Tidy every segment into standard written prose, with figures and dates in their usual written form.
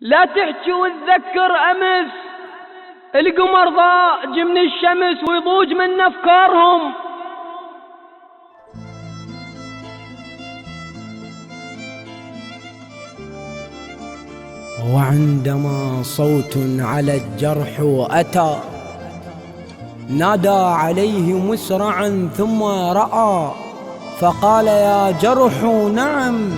لا تحكي وتذكر أمس، القمر ضاج من الشمس ويضوج من أفكارهم. وعندما صوت على الجرح أتى نادى عليه مسرعا ثم رأى فقال يا جرح نعم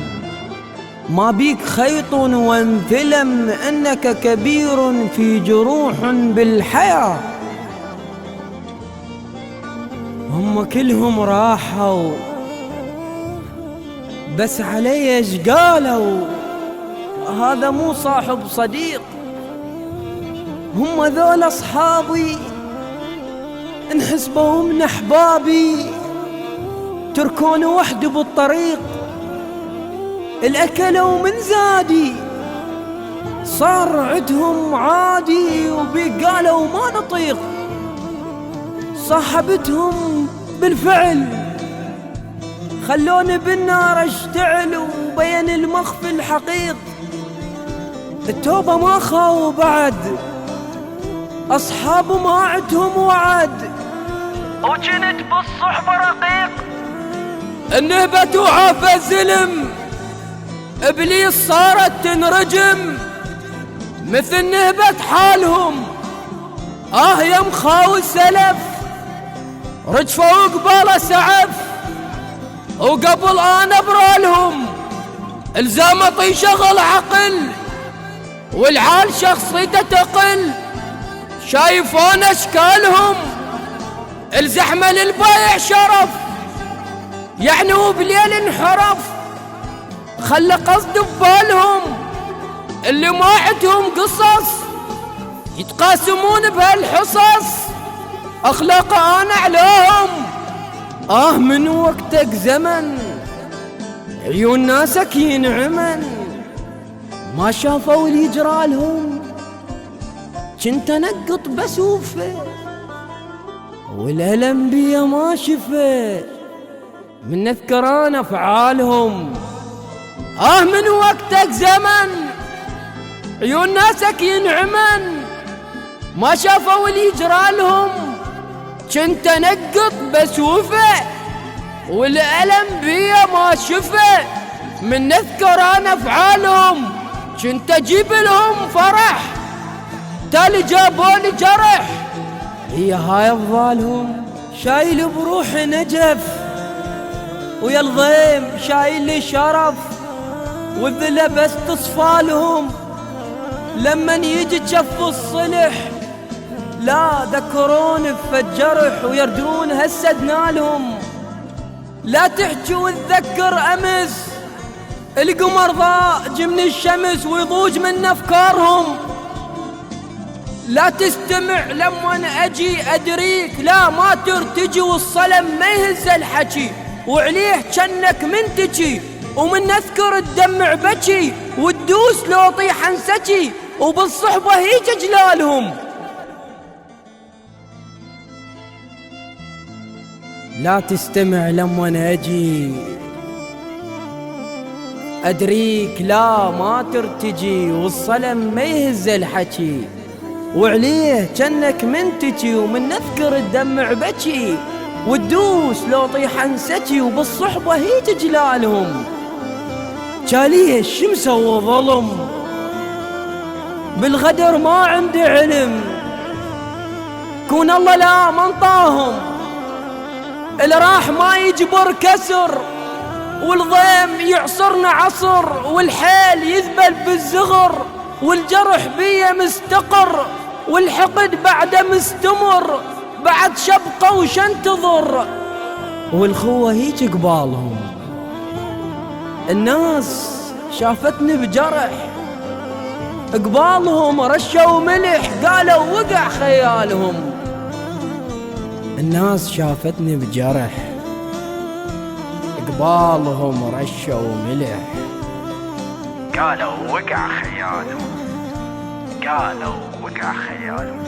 ما بيك خيط وانثلم إنك كبير في جروح بالحياة. هم كلهم راحوا بس علي ايش قالوا؟ هذا مو صاحب صديق، هم ذول أصحابي انحسبوا من أحبابي، تركوني وحدي بالطريق الأكلوا من زادي، صار عدهم عادي وبي قالوا ما نطيق، صاحبتهم بالفعل خلوني بالنار اشتعل وبين المخفي الحقيق. التوبة ما خاوا بعد، أصحاب ما عدهم وعد، وجنت بالصحبة رقيق. النهبة وعافى الزلم، إبليس صارت تنرجم مثل نهبة حالهم. يا مخاوي سلف رجفوا قبالة سعف، وقبل أنا برالهم الزامطي شغل عقل، والعال شخصيته تقل شايفون أشكالهم. الزحمة للبايع شرف يعني وبليل انحرف، خلى قصد ببالهم اللي ما عندهم قصص يتقاسمون بهالحصص، أخلاق أنا عليهم. من وقتك زمن عيون ناسك ينعمن، ما شافوا اللي يجرالهم كنت انقط بسوفه، والألم بيا ما شفه من نذكر انا افعالهم. من وقتك زمن عيون ناسك ينعمن، ما شافوا اللي يجرالهم كنت انقط بسوفه، والألم بيا ما شفه من نذكر انا افعالهم. كنت اجيب لهم فرح تالي جابوني جرح، هي هاي افضالهم. شايل بروحي نجف ويا الضيم شايل لي شرف، والذله بس تصفالهم لمن يجي تشف الصلح لا ذكرون بفالجرح ويردون هسه دنالهم. لا تحكي وتذكر امس، القمر ضاج من الشمس ويضوج من أفكارهم. لا تستمع لما أجي أدريك، لا ما ترتجي والصلم ما يهز الحكي، وعليه جنك منتجي ومن نذكر الدمع بكي، وتدوس لو طيح انسكي وبالصحبة هيج جلالهم. لا تستمع لما أجي أدريك، لا ما ترتجي والصلم ما يهز الحكي، وعليه جنك منتجي ومن نذكر الدمع بكي، وتدوس لو طيح انسكي وبالصحبة هيج جلالهم. جاليه الشمس وظلم بالغدر ما عندي علم، كون الله لا منطاهم، اللي راح ما يجبر كسر، والضيم يعصرنا عصر، والحيل يذبل بالزغر، والجرح بيه مستقر، والحقد بعده مستمر، بعد شبقة وش انتظر، والخوة هيج قبالهم. الناس شافتني بجرح قبالهم رشوا ملح قالوا وقع خيالهم. الناس شافتني بجرح قبالهم رشوا ملح قالوا وقع خيالهم، قالوا وقع خيالهم.